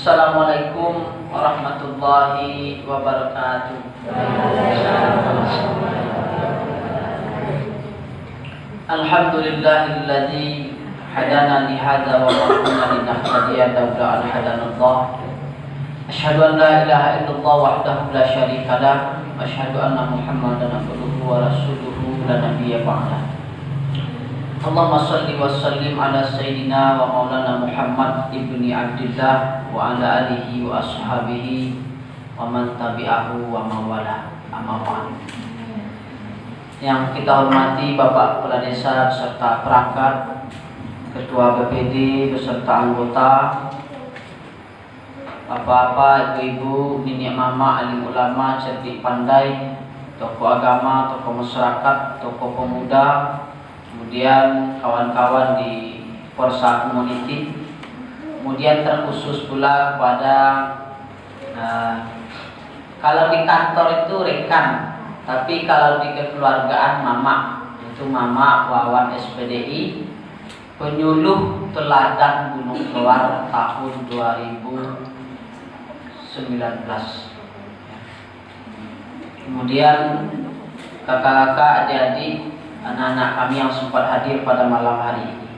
Assalamualaikum warahmatullahi wabarakatuh. Alhamdulillahilladzi hadana li hadza wa ma kunna linahtadiya laula an hadanallah. Asyhadu an la ilaha illallah wahdahu la syarika lah wa asyhadu anna Muhammadan abduhu wa rasuluhu la nabiyya ba'dah. Allahumma salli wa sallim ala sayyidina wa maulana Muhammad ibni Abdillah wa ala alihi wa ashabihi wa man tabi'ahu wa mawala, amma ba'd. Yang kita hormati Bapak Kepala Desa beserta perangkat, Ketua BPD beserta anggota, Bapak-bapak, ibu-ibu, nenek mama, alim ulama, cerdik pandai, tokoh agama, tokoh masyarakat, tokoh pemuda, kemudian kawan-kawan di Porsa Community, kemudian terkhusus pula kepada kalau di kantor itu rekan, tapi kalau di kekeluargaan mama, itu Mama Wawan SPDI, penyuluh teladan Gunung Kelawar tahun 2019. Kemudian kakak-kakak, adik-adik, anak-anak kami yang sempat hadir pada malam hari ini.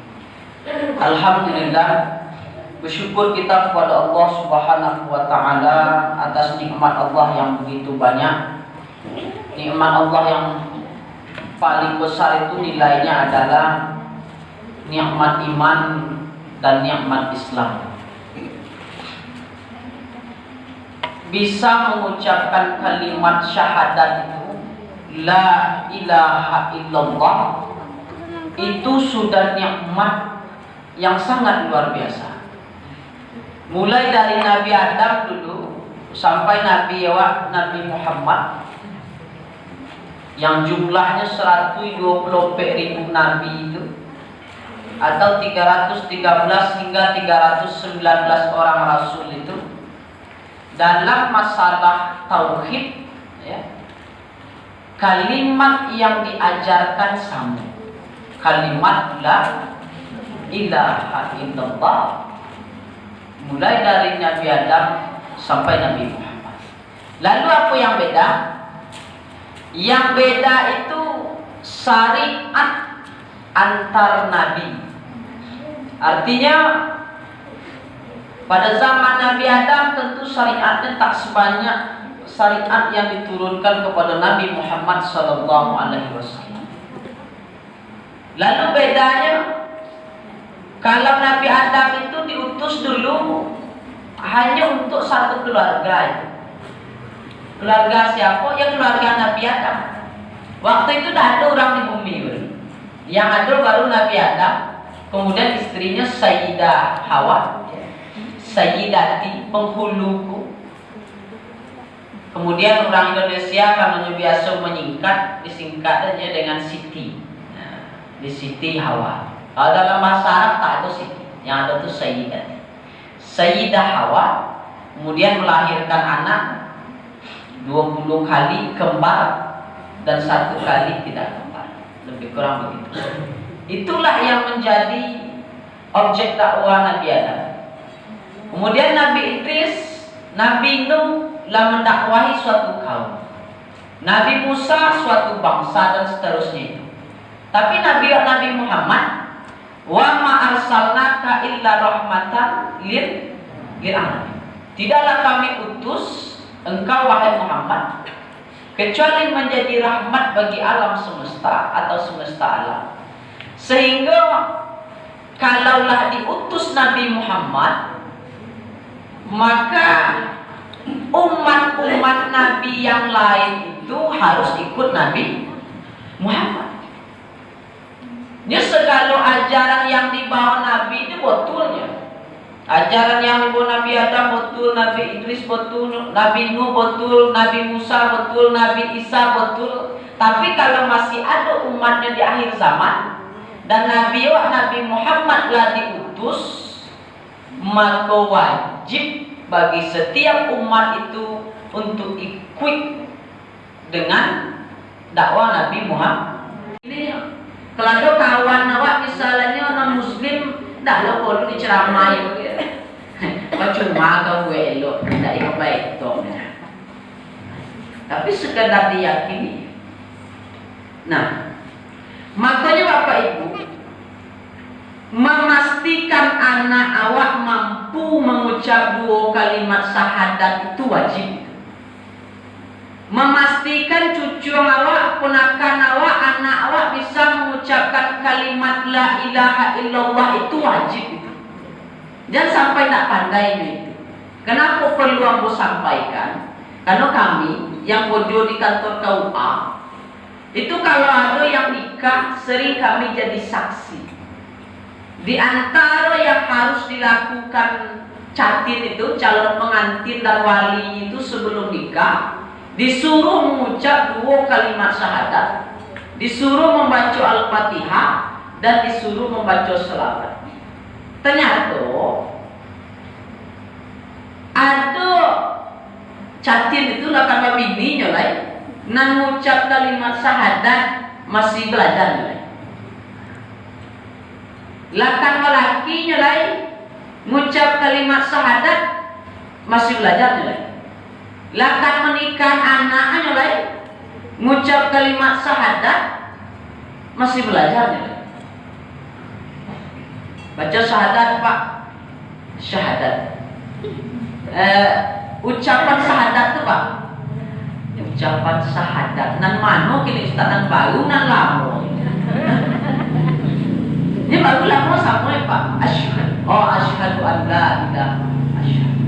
Alhamdulillah, bersyukur kita kepada Allah Subhanahu wa taala atas nikmat Allah yang begitu banyak. Nikmat Allah yang paling besar itu nilainya adalah nikmat iman dan nikmat Islam. Bisa mengucapkan kalimat syahadat itu, la ilaha illallah, itu sudah nikmat yang sangat luar biasa. Mulai dari Nabi Adam dulu sampai Nabi Muhammad yang jumlahnya 120.000 nabi itu, atau 313 hingga 319 orang rasul itu, dalam masalah tauhid ya, kalimat yang diajarkan sama, kalimat la ilaha illallah, mulai dari Nabi Adam sampai Nabi Muhammad. Lalu apa yang beda? Yang beda itu syariat antar nabi. Artinya pada zaman Nabi Adam tentu syariatnya tak sebanyak syariat yang diturunkan kepada Nabi Muhammad SAW. Lalu bedanya, kalau Nabi Adam itu diutus dulu hanya untuk satu keluarga. Keluarga siapa? Ya keluarga Nabi Adam. Waktu itu tidak ada orang di bumi. Yang ada baru Nabi Adam, kemudian istrinya Sayyidah Hawa, Sayyidati, penghuluku. Kemudian orang Indonesia karena biasa menyingkat, disingkatnya dengan Siti. Nah, di Siti Hawa. Kalau dalam bahasa Arab tak ada Siti, yang ada itu Sayyidati. Sayyidah Hawa kemudian melahirkan anak 20 kali kembar dan 1 kali tidak kembar, lebih kurang begitu. Itulah yang menjadi objek dakwah Nabi Adam. Kemudian Nabi Idris, Nabi Nuh telah mendakwahi suatu kaum, Nabi Musa suatu bangsa, dan seterusnya itu. Tapi Nabi Muhammad, wa ma arsalnaka illa rahmatan lil alamin, tidaklah kami utus engkau wahai Muhammad kecuali menjadi rahmat bagi alam semesta atau semesta alam. Sehingga kalaulah diutus Nabi Muhammad, maka umat-umat Nabi yang lain itu harus ikut Nabi Muhammad. Ini segala ajaran yang dibawa Nabi itu betulnya. Ajaran yang dibawa Nabi Adam betul, Nabi Idris betul, Nabi Nuh betul, Nabi Musa betul, Nabi Isa betul. Tapi kalau masih ada umatnya di akhir zaman dan Nabi Muhammad telah diutus, maka wajib bagi setiap umat itu untuk ikut dengan dakwah Nabi Muhammad. Ini kalau ada kawan awak misalnya non muslim, dah lo perlu diceramai. Cuma kau gue elok, tidak ikut baik toh. Tapi sekedar diyakini. Nah, makanya Bapak Ibu memastikan anak awak mampu mengucap 2 kalimat syahadat itu wajib. Memastikan cucu awak, ponakan awak, anak awak bisa mengucapkan kalimat la ilaha illallah itu wajib. Jangan sampai tak pandainya itu. Kenapa perlu aku sampaikan? Karena kami yang bodoh di kantor KUA itu kalau ada yang nikah sering kami jadi saksi. Di antara yang harus dilakukan catin itu calon pengantin dan wali itu sebelum nikah disuruh mengucap 2 kalimat syahadat, disuruh membaca Al-Fatihah dan disuruh membaca selawat. Ternyata ada catin itu lah karena bininya lah nan mengucap kalimat syahadat masih belajar lah. Lakan lelakinya lain mengucap kalimat syahadat masih belajar lain. Lakan menikah anaknya lain mengucap kalimat syahadat masih belajar lain. Baca syahadat Pak, syahadat. Ucapan syahadat tu Pak. Ucapan syahadat nan mano kini ustaz nan baru nan lama. Ini baru lama sama ya Pak. Asyhadu. Oh asyhadu an la ilaha asyhadu.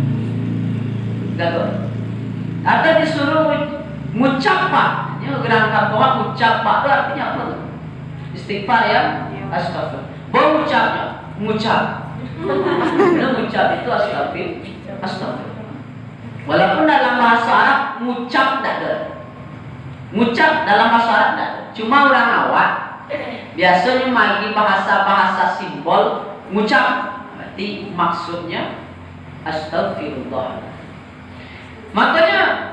Gagal. Atau disuruh ngucap Pak. Ini gerangkan bahwa ngucap Pak itu artinya apa? Istighfar ya. Astagfirullah. Baru ucapnya, ngucap. Bila ngucap itu astagfirullah. Walaupun dalam bahasa Arab ngucap tak ada. Ngucap dalam bahasa Arab tak ada. Cuma orang awak biasanya bagi bahasa-bahasa simbol ngucap, berarti maksudnya astagfirullah. Makanya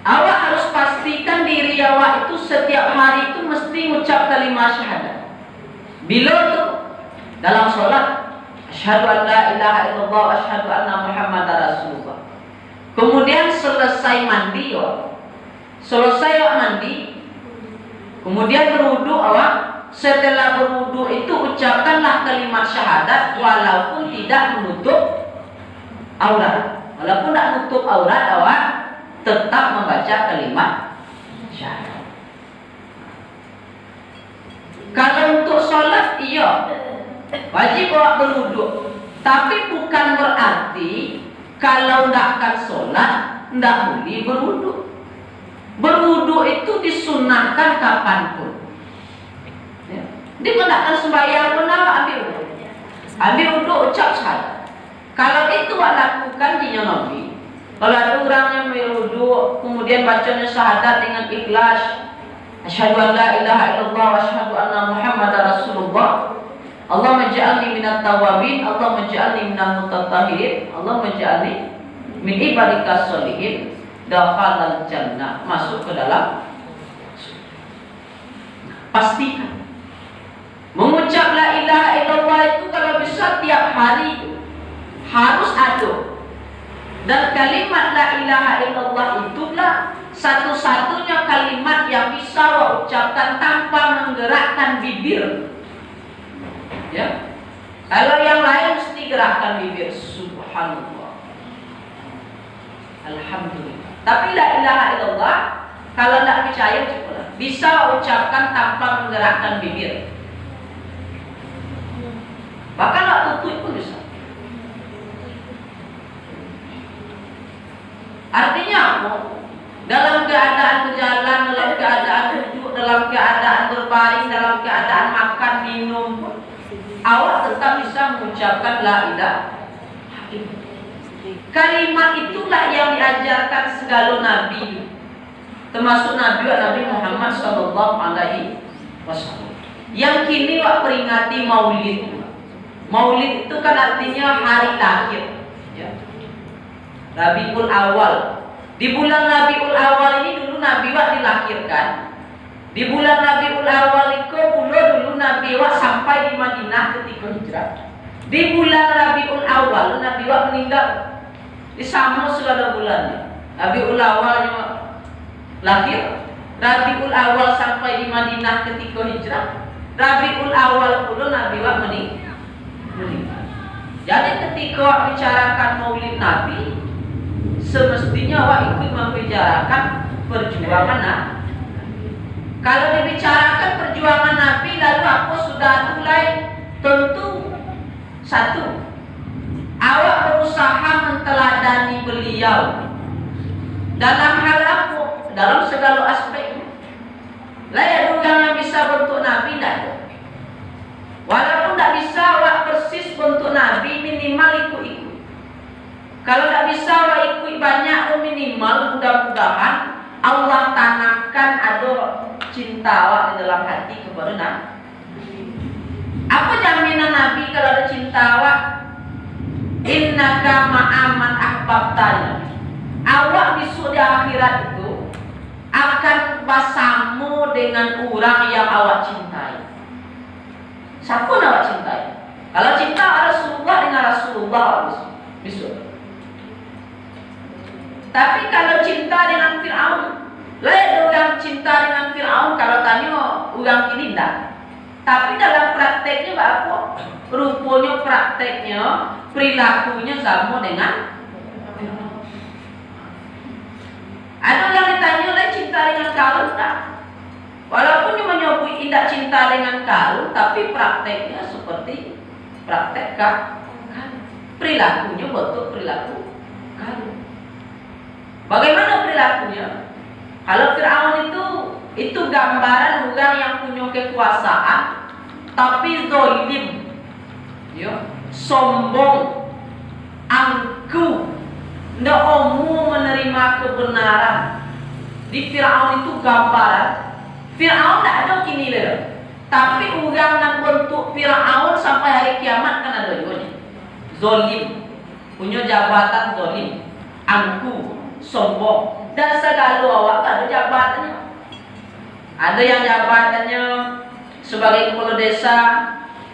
awak harus pastikan diri awak itu setiap hari itu mesti ngucap kalimat syahadat. Bila itu dalam sholat asyhadu an la ilaha illallah wa asyhadu anna muhammadar rasulullah. Kemudian selesai mandi mandi, kemudian berwudu awak. Setelah berwudu itu ucapkanlah kalimat syahadat walaupun tidak menutup aurat. Walaupun tidak menutup aurat awak tetap membaca kalimat syahadat. Kalau untuk sholat iya wajib awak berwudu. Tapi bukan berarti kalau tidak akan sholat tidak boleh berwudu. Berwudu itu disunahkan kapanpun. Ya. Dia kalau akan sembahyang pun ambil wudu. Ambil wudu ucap syahadat. Kalau itu awak lakukan di Nabi. Kalau ada orang yang berwudu kemudian bacanya syahadat dengan ikhlas, asyhadu an la ilaha illallah wa asyhadu anna muhammadar rasulullah. Allahumma ij'alni minat tawabin, Allahumma ij'alni minal mutatahhirin, Allahumma ij'alni min ibadikas sholihin, dakhalal jannah, masuk ke dalam. Pastikan mengucap la ilaha illallah itu kalau bisa tiap hari harus ada. Dan kalimat la ilaha illallah itulah satu-satunya kalimat yang bisa ucapkan tanpa menggerakkan bibir. Ya. Kalau yang lain mesti gerakkan bibir. Subhanallah, alhamdulillah. Tapi la ilaha illallah kalau tidak percaya cukup bisa ucapkan tanpa menggerakkan bibir. Bahkan tak tutup pun bisa. Artinya apa? Dalam keadaan berjalan, dalam keadaan duduk, dalam keadaan berbaring, dalam keadaan makan, minum, awak tetap bisa mengucapkan la ilaha illallah. Kalimat itulah yang diajarkan segala nabi, termasuk Nabi Muhammad sallallahu alaihi wasallam. Yang kini wak peringati Maulid. Maulid itu kan artinya hari lahir. Ya. Rabiul Awal. Di bulan Rabiul Awal ini dulu Nabi wak dilahirkan. Di bulan Rabiul Awal itu dulu Nabi wak sampai di Madinah ketika hijrah. Di bulan Rabiul Awal Nabi wa meninggal. Di sama segala bulannya. Rabiul Awalnya lahir, Rabiul Awal sampai di Madinah ketika hijrah, Rabiul Awal pula Nabi wa meninggal. Jadi ketika bicarakan Maulid Nabi, semestinya wa ikut membicarakan perjuangan Nabi. Kalau dibicarakan perjuangan Nabi, lalu apa sudah mulai? Tentu satu, awak berusaha menteladani beliau dalam hal apa? Dalam segala aspek. Lah ya yang bisa bentuk Nabi tidak. Walaupun tidak bisa awak persis bentuk Nabi, minimal ikut-ikut. Kalau tidak bisa awak ikut banyak, minimal mudah-mudahan Allah tanamkan ada cinta awak di dalam hati kepada Nabi. Apa jaminan Nabi kalau ada cinta awak? Innaka ma'aman ahbabtani. Awak besok di akhirat itu akan bersama dengan orang yang awak cintai. Siapa yang awak cintai? Kalau cinta Rasulullah dengan Rasulullah besok. Tapi kalau cinta dengan Fir'aun, lain orang cinta dengan Fir'aun. Kalau tanya orang ini tidak. Tapi dalam prakteknya apa? Rupanya prakteknya, perilakunya sama dengan Fir'aun. Ada yang ditanya lain cinta dengan Karun tak? Walaupun dia menyebut tidak cinta dengan Karun, tapi prakteknya seperti praktek Karun. Perilakunya betul perilaku Karun. Bagaimana perilakunya? Kalau Fir'aun itu gambaran orang yang punya kekuasaan tapi zalim, ya, sombong, angkuh, tidak mau menerima kebenaran. Di Fir'aun itu gambaran. Fir'aun tidak ada kini lho. Tapi orang yang bentuk Fir'aun sampai hari kiamat kan ada juga. Zalim, punya jabatan zalim, angkuh, sombong, dan segala awak ada jabatannya. Ada yang jabatannya sebagai kepala desa,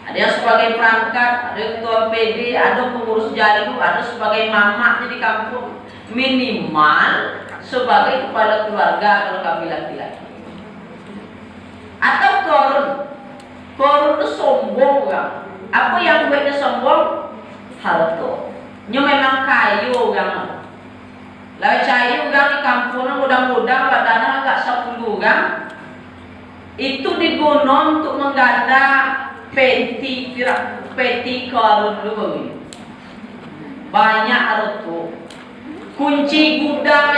ada yang sebagai perangkat, ada yang ketua PD, ada pengurus jalu, ada sebagai mamak di kampung. Minimal sebagai kepala keluarga kalau kami laki-laki. Atau Korun itu sombong kan? Apa yang buatnya sombong? Hal itu. Nya memang kayu kan? Lalu cair orang di kampung mudah-mudahan badannya agak 10 orang. Itu digunakan untuk mengganda peti Karun dulu. Banyak itu. Kunci gudang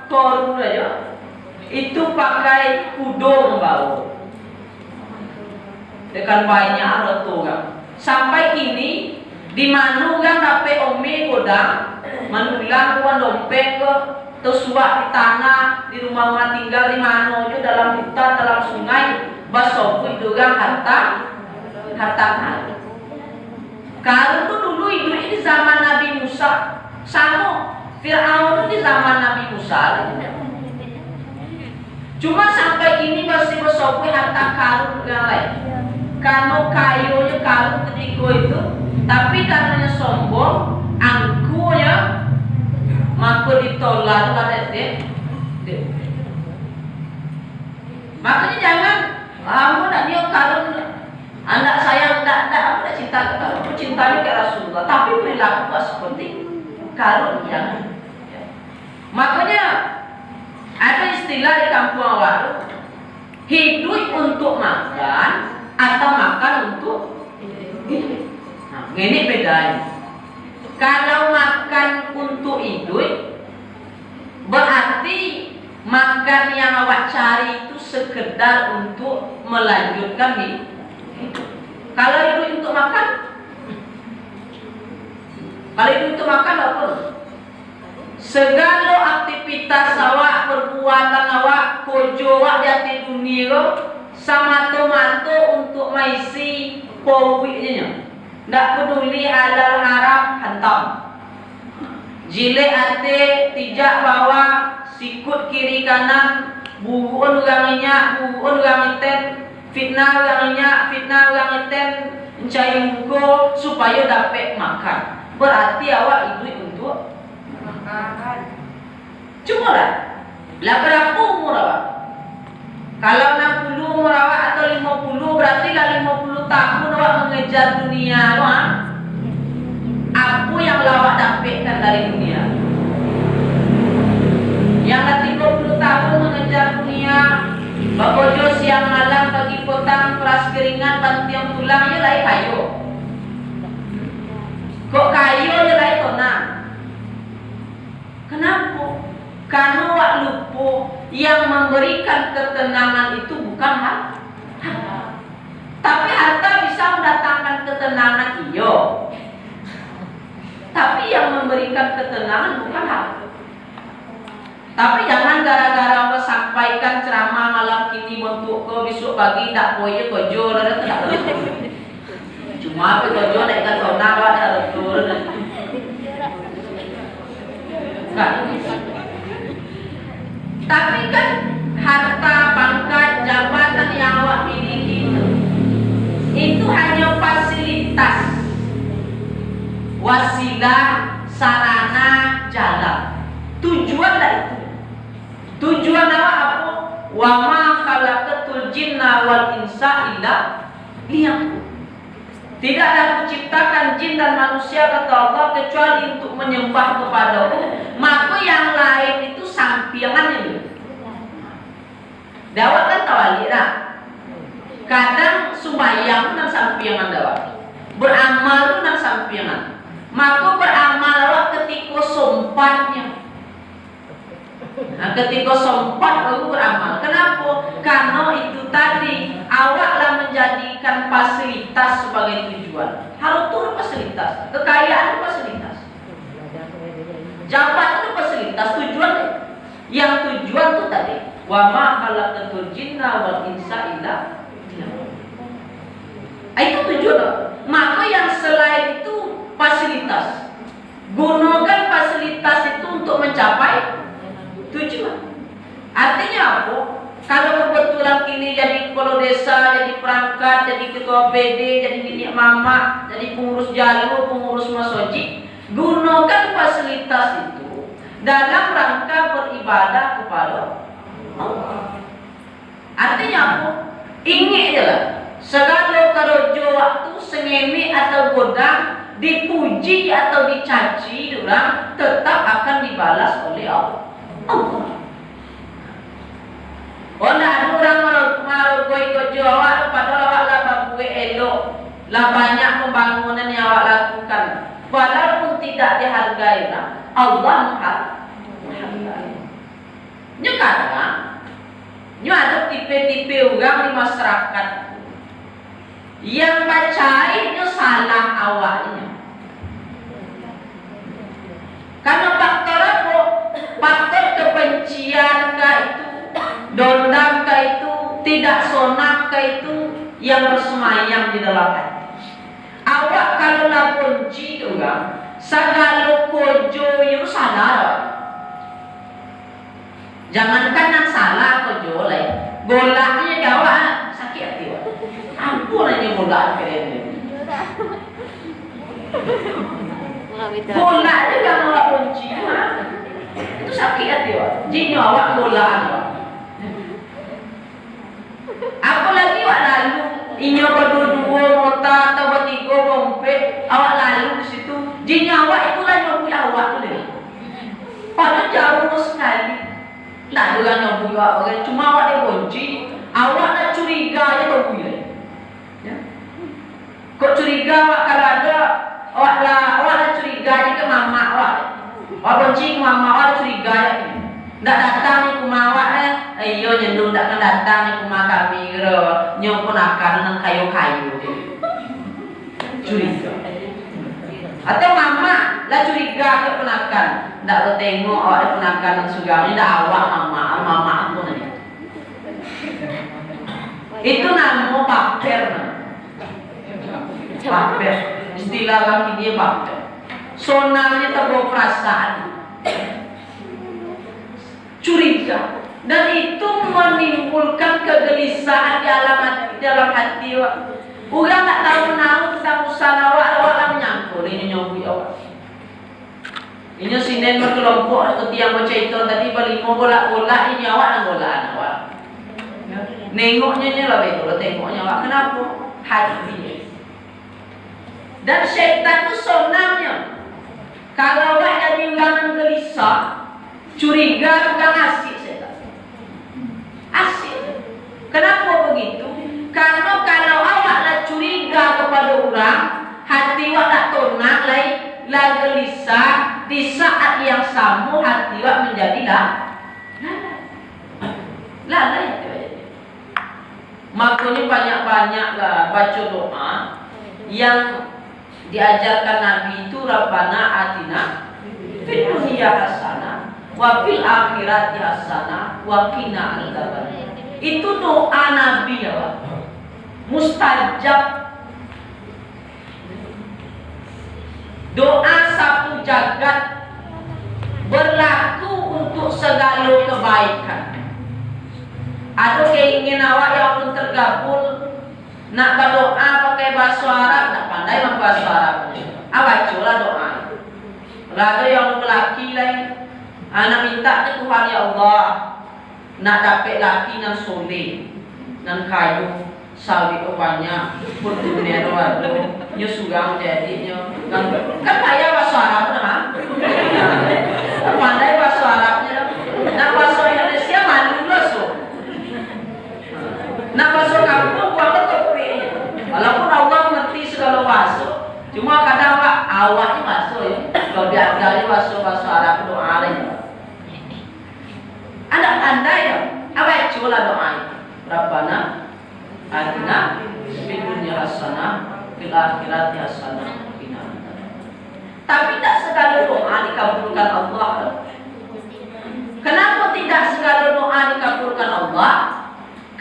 Karun aja. Itu pakai kudo membawa. Dengan banyak itu kan. Sampai kini di mana kan dapat ome godang menulang uang dompet ke tersuak di tanah di rumah tinggal di mana aja dalam hutan dalam sungai basofu itu kan harta Karun itu dulu hidup di zaman Nabi Musa sama Fir'aun di zaman Nabi Musa. Cuma sampai kini masih basofu harta Karun yang lain. Karena kayunya Karun ketika itu, tapi karenanya sombong, angkuhnya, maka ditolak pada dia. Makanya jangan, kamu nak dia Karun, anak saya tidak cinta ke Karun, aku cintanya ke Rasulullah, tapi perilaku seperti Karun jangan. Makanya ada istilah di kampung awal, hidup untuk makan atau makan untuk hidup. Nah, ini bedanya. Kalau makan untuk hidup, berarti makan yang awak cari itu sekedar untuk melanjutkan hidup. Kalau hidup untuk makan, apa? Segala aktivitas awak, perbuatan awak, kerja awak di dunia sama-sama untuk mengisi powiknya. Tidak peduli halal haram hantam. Jilek ate tijak bawa sikut kiri kanan buun orang minyak buun orang iten fitnah orang minyak fitnah orang iten mencari muka supaya dapat makan. Berarti awak duit untuk makan. Cuma lah berapa umur awak? Kalau 60 umur awak atau 50, berarti lah 50 tahun awak mengejar dunia. Apa yang awak dapatkan dari dunia? Yang 30 tahun mengejar dunia, bakojo siang malam pagi petang keras keringat bantiang tulang, ya lai kayo. Kok kayo ya lai tonang? Kenapa? Karena wak lupa yang memberikan ketenangan itu bukan harta. Tapi harta bisa mendatangkan ketenangan, iyo. Tapi yang memberikan ketenangan bukan harta. Tapi jangan gara-gara sampaikan ceramah malam ini bentuk ke besok pagi tak boleh kojo dan tak. Cuma apa kojo nak ikan tonang awak dah betul. Kan? Tapi kan harta, pangkat, jabatan yang awak miliki itu hanya fasilitas, wasilah, sarana, jalan. Tujuan dah itu. Tujuan awak apa? Wa ma khalaqatul jinna wal insa illa liya'budun. Tidak ada kuciptakan jin dan manusia kata Allah kecuali untuk menyembah kepada-Mu. Maka yang lain itu sampingannya. Dawak kan tawali lah. Kadang sembahyang dan sampingan dawak. Beramal dan sampingan. Maka beramal awak ketika sompatnya. Nah, ketika sempat baru beramal. Kenapa? Karena itu tadi awaklah menjadikan fasilitas sebagai tujuan. Harus turun fasilitas, kekayaan itu fasilitas, jabatan itu fasilitas, tujuan. Yang tujuan itu tadi wa ma khalaqatul jinna wal insa illa itu tujuan. Maka yang selain itu fasilitas. Gunakan fasilitas itu untuk mencapai tujuan. Artinya apa? Kalau kebetulan kini jadi kepala desa, jadi perangkat, jadi ketua PD, jadi nenek mama, jadi pengurus jalur, pengurus masjid, gunakan fasilitas itu dalam rangka beribadah kepada Allah. Artinya apa? Ingat je lah, segala kerojo waktu sengemi atau godang, dipuji atau dicaci orang tetap akan dibalas oleh Allah. Oh, nak orang malu gojo awak padahal awak lah bagus elok, lah banyak pembangunan yang awak lakukan, walaupun tidak dihargai lah, Allah menghargai. Nyo kadang, nyo ada tipe-tipe orang di masyarakat yang bacain nyo salah awaknya. Karena faktor apa? Faktor kebencian kah itu, dendam kah itu, tidak sonak kah itu yang bersemayam di dalam hati. Awak kalau lah benci juga, segala kojo itu salah. Jangankan yang salah kojo lain, golaknya jawab sakit hati. Ampun aja golak keren. Bola juga awak benci, itu sakit hati wak. Jika awak bola, apalagi awak lalu, inyo berdua mota atau bertiga rompet, awak lalu di situ. Jika awak itulah nyobu awak tu deh. Padahal jauh sekali, tak ada nyobu awak. Cuma awak dia benci, awak nak curiga aja nyobu ya. Kok curiga awak kalau ada? Awak lah curiga ke mama awak. Awak benci ke mama awak curiga ya. Ndak datang ni ke mama awak iyo nyendung ndak datang ni ke mama kami kira nyo pun akan nang kayu-kayu. Curiga. Atau mama lah curiga ke penakan. Ndak lo tengok awak penakan nang sugami ndak awak mama aku ni. Itu nama paper. Paper. Istilah kaki dia baca. Sonarnya terbawa perasaan, curiga, dan itu menimbulkan kegelisahan di dalam hati. Orang tak tahu tentang usaha awak lah menyangkut ini nyobui awak. Ini sinen berkelompok atau tiang bercerita tadi berlima bola-bola ini awak nak bolaan awak. Nengoknya ni lah betul, tengoknya awak kenapa? Hati. Dan syaitan tu sonamnya. Kalau awak jadi orang yang gelisah, curiga bukan asik syaitan. Asik. Kenapa begitu? Karena kalau awak lah curiga kepada orang, hati awak tak tenang, lah gelisah, di saat yang sama hati awak menjadilah lalai. Makanya banyak-banyaklah baca doa yang diajarkan Nabi itu Rabbana atina fid dunya hasanah wa fil akhirati hasanah wa qina adzabannar. Itu doa Nabi ya, Pak. Mustajab. Doa satu jagat berlaku untuk segala kebaikan. Ada keinginan awak yang belum tergabul nak berdoa pakai bahasa Arab, tak pandai bahasa Arab. Awak coba doa. Ada yang lelaki lain, anak minta ke Tuhan ya Allah, nak dapat laki yang soleh, dan kayu, salib banyak, pun dunia doa, nyo sugang jadinya, kan kaya bahasa Arab nama, tak pandai bahasa Arabnya, nak bahasa Indonesia malu lah so. Nak masuk kampung buang betul kuenya. Walaupun Allah mengerti segala bahasa, cuma kadang awaknya masuk ya. Kalau biar masuk bahasa Arab doa lain. Ada pandai ya. Awak coba doa itu. Rabbana atina fid dunya hasanah fil akhirati hasanah. Tapi tak segala doa dikabulkan Allah. Kenapa tidak segala doa dikabulkan Allah?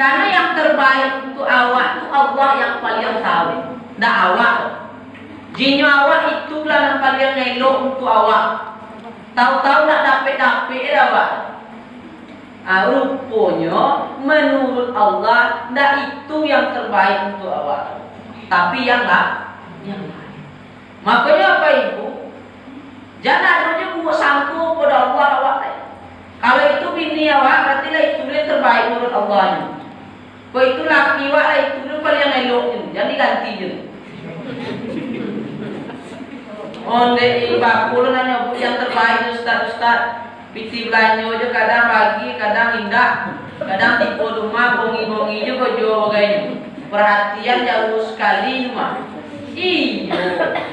Karena yang terbaik untuk awak itu Allah yang paling tahu. Dah awak. Jinyo awak itulah yang paling elok untuk awak. Tahu-tahu nak dapat awak. Rupanya menurut Allah dah itu yang terbaik untuk awak. Tapi yang lain. Makanya apa ibu? Jangan adanya buat sanggup pada Allah awak. Kalau itu bini awak, berarti lah itu yang terbaik menurut Allah. Kalau itu laki awak lah itu yang paling elok. Jangan diganti je. Onde bakul nanya yang terbaik ustaz. Piti belanja je kadang pagi, kadang indah, kadang tipe rumah bongi-bongi je kau jual bagainya. Perhatian jauh sekali rumah.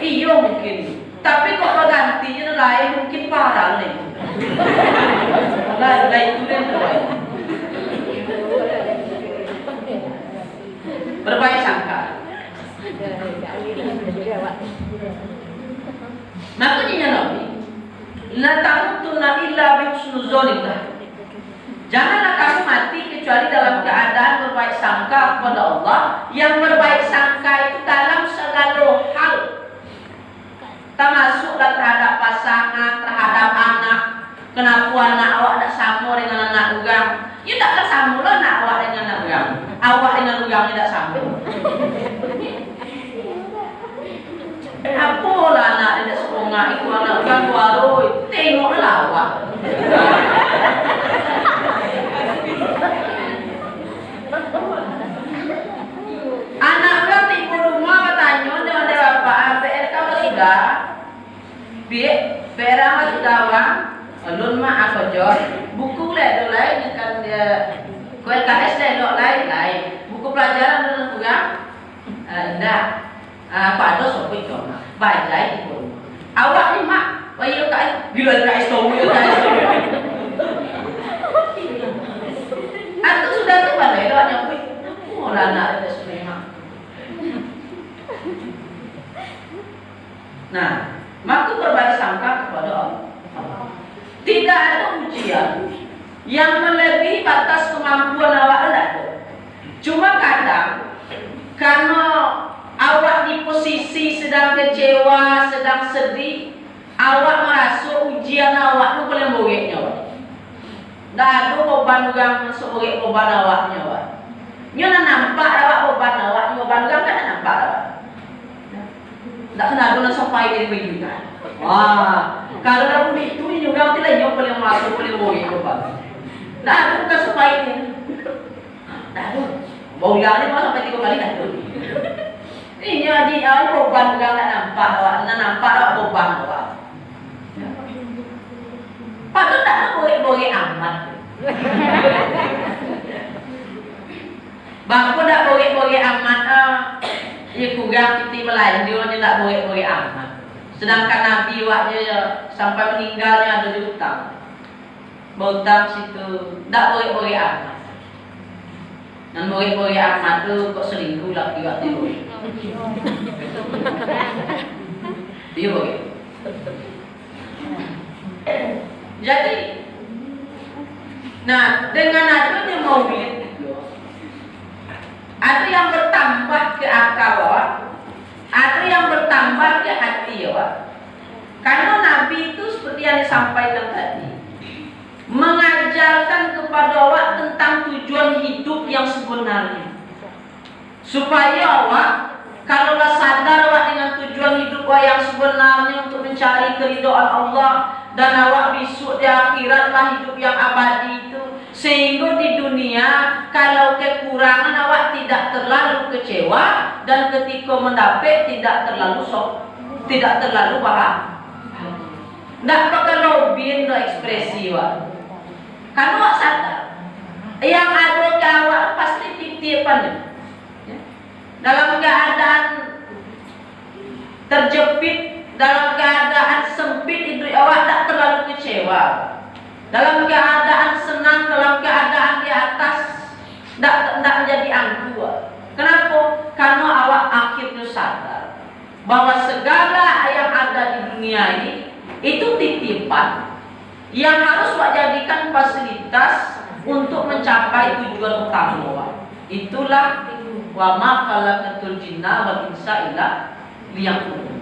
Iyo mungkin. Tapi kok gantinya lain mungkin parah nih. Lah itu yang terbaik. Berbaik sangka. Makanya Nabi, la tamutunna illa bi husnuzonillah. Janganlah kamu mati kecuali dalam keadaan berbaik sangka kepada Allah. Yang berbaik sangka itu dalam segala hal, termasuklah terhadap pasangan, terhadap anak. Kenapa anak awak tak sama dengan anak orang? Ya taklah sama lah anak awak dengan anak orang. Awak dengan orang tidak sama. Apalah anak tidak sekolah itu anak orang baru. Tengoklah awak. Anak orang tipu rumah bertanya dengan bapak PR kau sudah PR amat sudah orang alun mak aku jor buku le lain kan dia kuel KS le lain buku pelajaran dulu kurang ndak apa ada sopi cuma baca itu awak ni mak bayu kat bila KS tahu ya KS atau sudah tu balai dah nyampe orang nak ada semua. Nah, maka berbaik sangka kepada Allah. Tidak ada ujian yang melebihi batas kemampuan awak ada. Cuma kadang karena awak di posisi sedang kecewa, sedang sedih, awak merasa ujian awak itu paling buruknya awak. Dah ada beban yang sebagai beban awaknya awak. Nyo nak nampak awak beban awak, nyo beban orang kan nampak awak. Tak kena guna sampai dari begini kan. Wah, kalau dah bunyi itu juga nanti lah nyo boleh masuk boleh boleh beban. Nah, aku bukan sampai ini. Dah tu, bau yang ni malah sampai 3 kali dah tu. Ini aji beban orang nak nampak awak beban awak. Patut tak boleh amat. Bangku tak boleh amat. Ya kurang kita melayan dia tak boleh amat. Sedangkan Nabi waknya sampai meninggalnya ada di hutang. Berhutang situ tak boleh amat. Dan boleh amat tu kok selingkuh lagi waktu itu. Dia boleh. Jadi, nah dengan adanya maulid itu, ada yang bertambah ke akal, ada yang bertambah ke hati, karena Nabi itu seperti yang disampaikan tadi, mengajarkan kepada awak tentang tujuan hidup yang sebenarnya, supaya awak kalaulah sadar awak dengan tujuan hidup awak yang sebenarnya untuk mencari keridhaan Allah dan awak besok di akhirat lah hidup yang abadi itu, sehingga di dunia kalau kekurangan awak tidak terlalu kecewa dan ketika mendapat tidak terlalu paham. Tak pakai lobby atau ekspresi awak. Karena awak sadar yang ada ke awak pasti titipan. Dalam keadaan terjepit, dalam keadaan sempit itu awak tak terlalu kecewa. Dalam keadaan senang, dalam keadaan di atas, tak menjadi angku. Kenapa? Karena awak akhirnya sadar bahwa segala yang ada di dunia ini itu titipan yang harus awak jadikan fasilitas untuk mencapai tujuan utama awak. Itulah wa ma khalaqatul jinna wal insa illa liya'budun.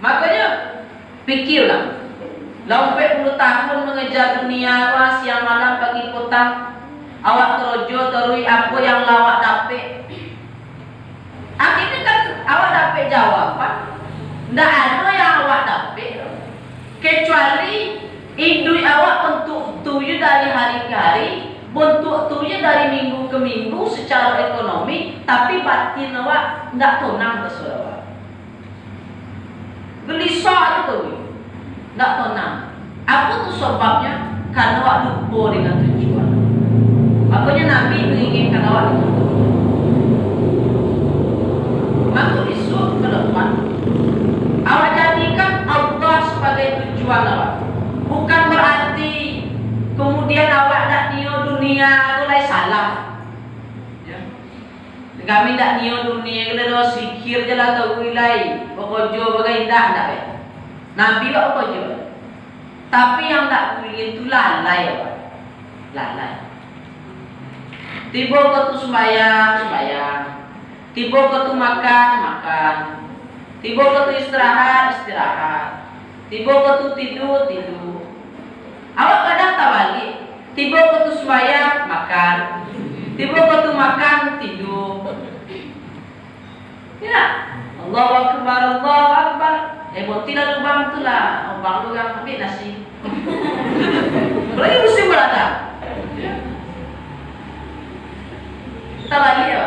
Makanya pikirlah, 80 tahun mengejar dunia, siang malam pagi petang, awak terojo terui apa yang lawak dapet. Akhirnya kan awak dapet jawaban, ndak ada yang awak dapet kecuali hidup awak untuk tuju dari hari ke hari, bentuk tuju dari minggu ke minggu secara ekonomi, tapi batin awak ndak tenang bersuara. Gelisah itu, ndak tenang. Apa tu sebabnya? Karena awak lupa dengan tujuan. Makanya Nabi menginginkan awak itu. Maka besok ke depan, awak jadikan Allah sebagai tujuan awak. Bukan berarti kemudian awak nak nio dunia mulai salah. Kami tak nio dunia kita dah sikir je lah tahu ilai bekerja bagai indah tak be. Nabi tak bekerja. Tapi yang tak boleh itu lalai apa? Lalai. Tiba ke tu sembahyang. Tiba ke tu makan. Tiba ke tu istirahat. Tiba ke tu tidur. Awak kadang tak balik. Tiba ke tu sembahyang, makan. Tiba ke tu makan, tidur. Ya, Allahu Akbar. Tidak lubang tu lah. Lubang tu yang ambil nasi. Lagi musim berada. Tak lagi ya.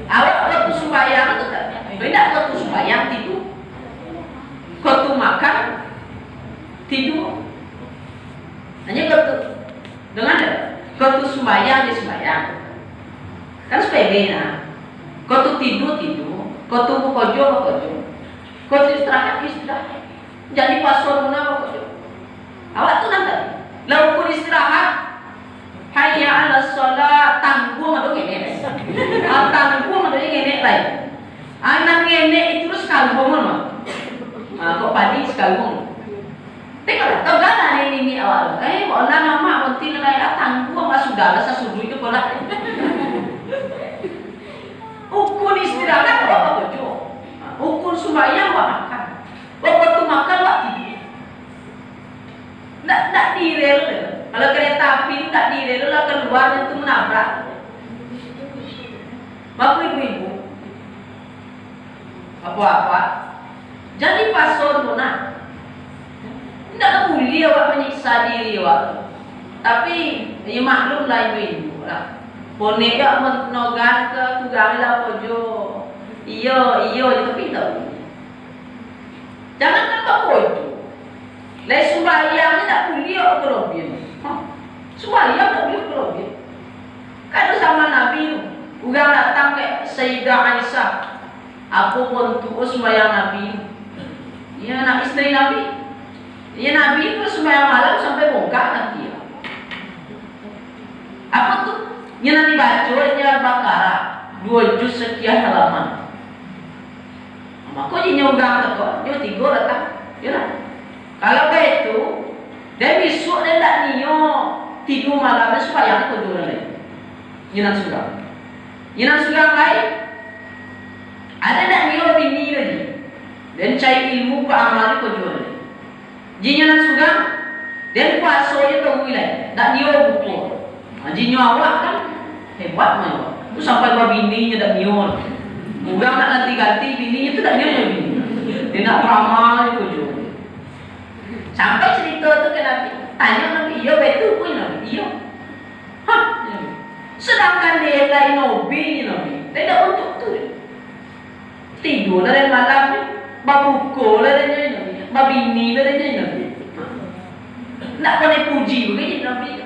Awak waktu sembahyang tu tak? Tidak waktu sembahyang tidur. Waktu makan tidur. Hanya waktu dengan waktu sembahyang di sembahyang. Kan sepede nah. Waktu tidur. Waktu bekerja. Waktu istirahat. Jadi paslon mana bekerja. Awak tu nanti. Lalu pun istirahat. Hayya 'ala shalah, tanggung ada gini. Tanggung ada gini lain. Anak gini itu sekalbung mah. Kok padi sekalbung. Tengok tahu kan ini awal. Orang nama penting lain tanggung mas sudah sesudah itu pula. Ukur istirahat apa kerja. Ukur sembahyang apa makan. Waktu makan waktu tidur. Tak direl. Kalau kereta api tak direl lah keluar itu menabrak. Bapak ibu-ibu, apa-apa, jadi pasor puna. Tidak boleh awak menyiksa diri awak. Tapi ya maklum lah ibu-ibu lah. Ponek ya menogan ke tugang lah pojo. Iyo tapi tak boleh. Jangan kata pojo. Lai sembahyang ni tak boleh awak kerobin. Sembahyang tak boleh kerobin. Kalau sama Nabi tu, orang datang ke Sayyidah Aisyah. Apa pun tu sembahyang Nabi. Ya nak isteri Nabi. Ya Nabi itu sembahyang malam sampai bongkar nanti. Apa tu? Yang nanti bacanya Al-Baqarah 2 juz sekian halaman. Maka dia nyogang tak? Dia tiga datang. Ya lah. Kalau begitu, dia besok dia tak niyo tidur malam dia sembahyang ke dua lain. Yang nak sudah. Yang nak sudah lain. Ada tak niyo bini lagi. Dan cari ilmu ke amal ke dua lain. Jinya nak sugang, dan puasanya tahu wilayah, tak niyo buku. Jinya awak kan hebat mah. Tu sampai bawa bininya tak niyo. Ugang nak ganti-ganti bininya tu tak niyo bini. Dia nak beramal itu je. Sampai cerita tu ke Nabi, tanya Nabi, iya betul pun Nabi, iya. Hah? Sedangkan dia lain Nabi, dia tak untuk tu. Tidur dari malam ni, babukul lah dia Nabi. Babini lah dia Nabi. Tak boleh puji begini Nabi.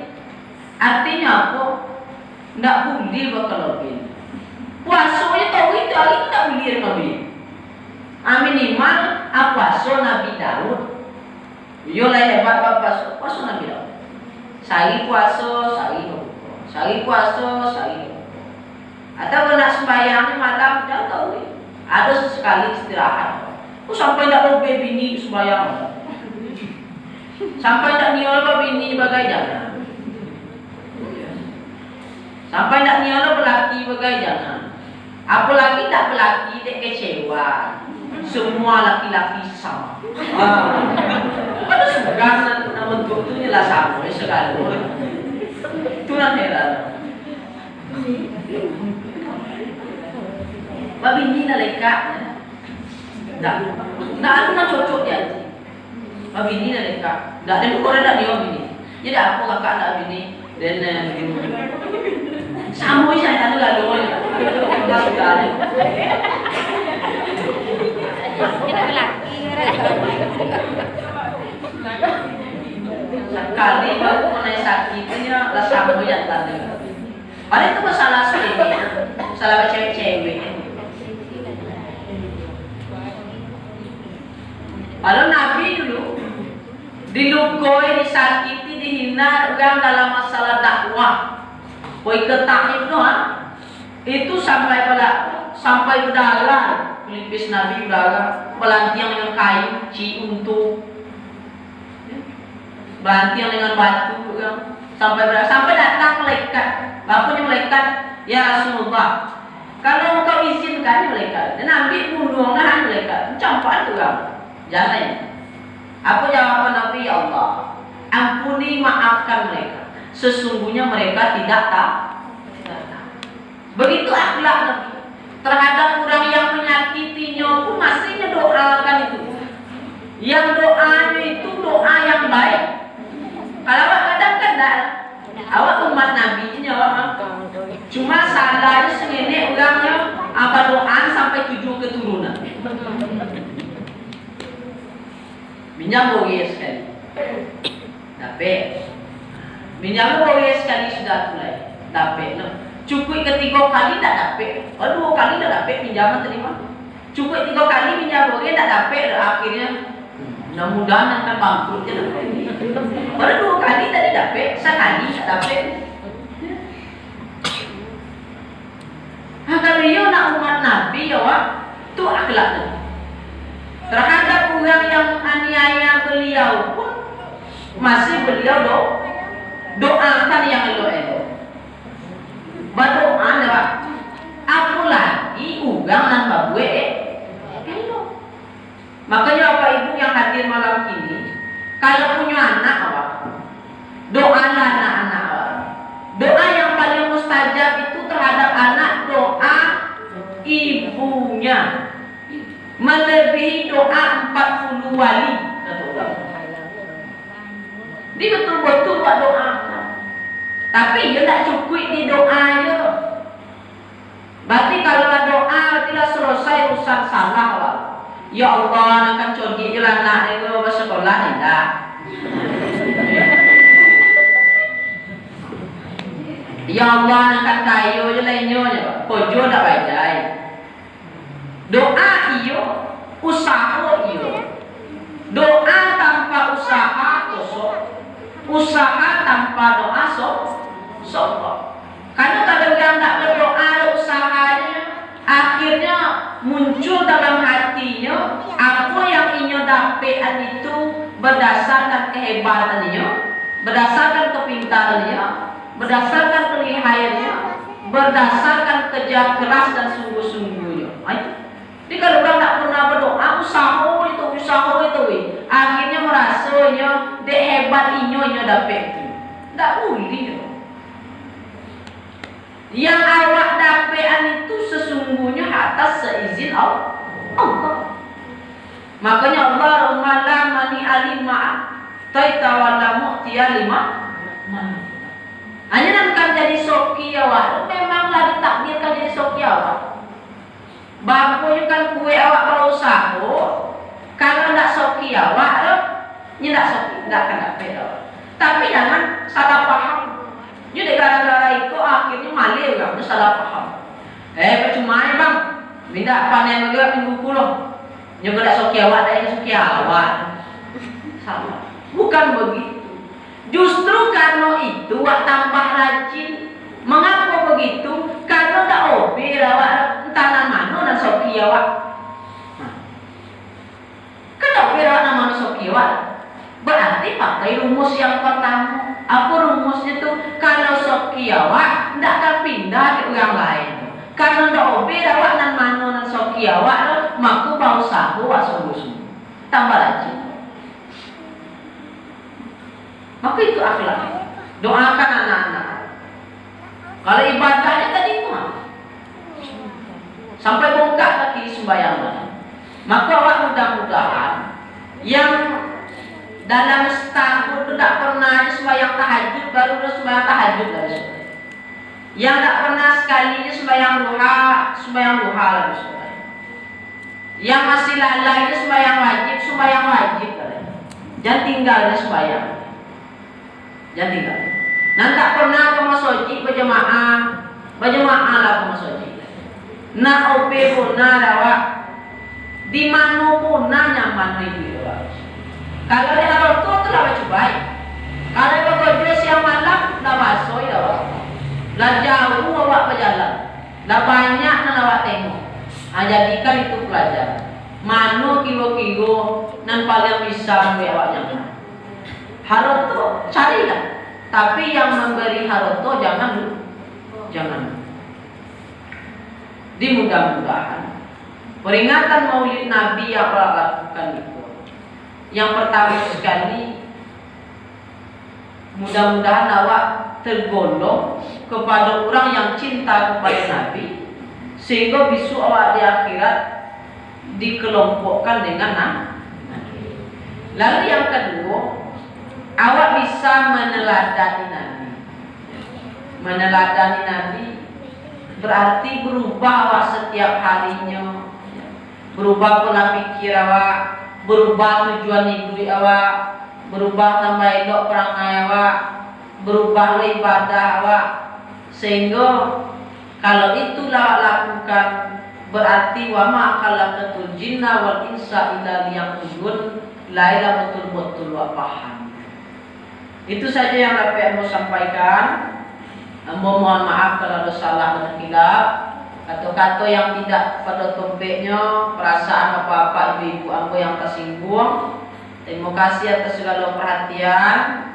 Artinya apa? Tak boleh bakal lebih. Puasanya tahu itu hari itu tak boleh Nabi. Minimal puasa Nabi Daud. Yolah hebat puasa Nabi Daud. Sehari puasa, sehari berbuka. Sehari puasa, sehari berbuka. Atau nak sembahyang malam, jangan tahu. Ada sesekali istirahat. Sampai tak lebih bini sembahyang. Sampai tak niola bini bagai jangan. Sampai tak niola pelaki bagai jangan. Apalagi tak pelaki dia kecewa. Semua laki-laki sama. Pada sugan nama bentuk tu jelas sama sekali. Itu nak heran. Babini nak lekat. Tak ada nak cocok dia. Bini nak dekat. Tak ada orang nak dia bini. Jadi aku kakak nak bini dan begini. Sama saya tak ada lalu. Kita sudah ada. Kita lelaki. Sekali baru mengenai sakitnya lah sama yang tadi. Ada itu masalah sekali. Masalah cewek-cewek. Kalau Nabi dulu dilukoi, disakiti, dihina orang dalam masalah dakwah, koi ketak itu sampai berdarah, pelipis Nabi berdarah, pelantiang dengan kayu, untuk pelantiang dengan batu, sampai berdarah, sampai datang malaikat, bapaknya malaikat, ya Rasulullah, kalau engkau izinkan malaikat, dan Nabi bunuh malaikat, campur tu jangan. Apa jawaban Nabi? Ya Allah, ampuni, maafkan mereka. Sesungguhnya mereka tidak tahu. Begitu akhlak Nabi terhadap orang yang menyakitinya pun masih mendoakan itu. Yang doanya itu doa yang baik. Kalau awak kadang-kadang awak umat Nabi ini awak cuma salahnya segini orangnya apa doa sampai 7 keturunan. Minyak boleh sekali. Tapi minyak boleh sekali sudah mulai. Tapi cukup ketiga kali tak dapat. Dua kali tak dapat pinjaman terima. Cukup 3 kali minyak boleh tak dapat. Akhirnya mudah-mudahan akan bangkrut je. Baru 2 kali tak dapat, sekali tak dapat. Kalau dia nak umat Nabi ya wak, tu akhlaknya. Terhadap orang yang aniaya beliau pun masih beliau doakan yang elok-elok. Berdoa lewat apalagi ugang dan babue elok. Makanya Bapak Ibu yang hadir malam ini, kalau punya anak awak, doalah anak-anak awak. Doa yang paling mustajab itu terhadap anak, doa wali kata ulama. Dia betul-betul buat doa. Tapi dia tak cukup di doa je. Berarti kalau doa tidak selesai urusan salah lah. Ya Allah, nak contoh je lah nak ni ke sekolah ni dah. Ya Allah, nak kayu je lainnya je. Kojo tak baca. Doa iyo, usaha iyo. Doa tanpa usaha kosong. Usaha tanpa doa sokong. Karena kalau yang tak berdoa ada usahanya, akhirnya muncul dalam hatinya apa yang inyo dapatkan itu berdasarkan kehebatannya, berdasarkan kepintarannya, berdasarkan kelihayannya, berdasarkan kerja keras dan sungguh-sungguhnya. Jadi kalau orang tak pernah berdoa, usaha itu, akhirnya merasanya dek hebat inyo dapat itu. Tak boleh. Yang awak dapatkan itu sesungguhnya atas seizin Allah. Makanya Allah umala mani alima taitawala mu'tiya lima. Hanya nak jadi soki awak. Memanglah ditakdirkan jadi soki awak. Bapaknya kan kue awak berusaha. Kalau tak soki awak, ni tak soki, tak kena pedal. Tapi jangan salah paham. Jadi gara-gara itu akhirnya malih kan, itu salah paham. Percuma ya bang, minta panen juga minggu puluh. Nyoba tak soki awak, tak soki awak. Sama. Bukan begitu. Justru karena itu awak tambah rajin. Mengapa begitu? Karena tak obi awak tanah mana dan soki awak. Kenapa awak nama soki awak? Berarti pakai rumus yang pertama. Apa rumusnya itu? Kalau soki awak tidak akan pindah ke orang lain. Kalau tidak obi awak dan mano dan soki awak, maka bau sahu awak sungguh-sungguh. Tambah rajin. Maka itu akhlak. Doakan anak-anak. Kalau ibadahnya tadi mah sampai bongkak lagi sembahyang. Maka awak mudah-mudahan yang dalam setahun itu tak pernah sembahyang tahajud, baru sembahyang tahajud lagi. Yang tak pernah sekalinya sembahyang duha lagi. Yang masih lalai itu sembahyang wajib lagi. Jangan tinggalnya sembahyang. Jangan tinggal. Nah tak pernah ke masjid berjemaah lah ke masjid. Nak ope pun awak di mana pun nyaman itu. Kalau dia harus tu lah coba. Kalau dia bekerja siang malam, dah masuk ya awak. Dah jauh awak berjalan. Dah banyak nak awak tengok. Jadikan itu pelajaran. Mana kilo-kilo nan paling bisa awak jangan. Harus tu carilah. Tapi yang memberi haroto jangan. Di mudah-mudahan peringatan Maulid Nabi yang Allah lakukan itu. Yang pertama sekali, mudah-mudahan awak tergolong kepada orang yang cinta kepada Nabi, sehingga besok awak di akhirat dikelompokkan dengan Nabi. Lalu yang kedua, awak bisa meneladani Nabi. Meneladani Nabi berarti berubah awak setiap harinya, berubah pola pikir awak, berubah tujuan hidup awak, berubah tambah elok perangai awak, berubah ibadah awak, sehingga kalau itulah awak lakukan berarti wa ma khalaqatul jinna wal insa illa liya'budun, lailah betul-betul awak paham. Itu saja yang dapat saya sampaikan. Mohon maaf kalau ada salah dan hilaf atau kata yang tidak pada topiknya, perasaan apa-apa ibu-ibu ambo yang tersinggung. Terima kasih atas segala perhatian.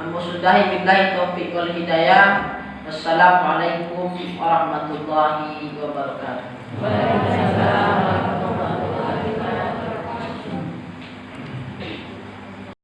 Ambo sudahi billahi taufiq wal hidayah. Wassalamualaikum warahmatullahi wabarakatuh. Waalaikumsalam.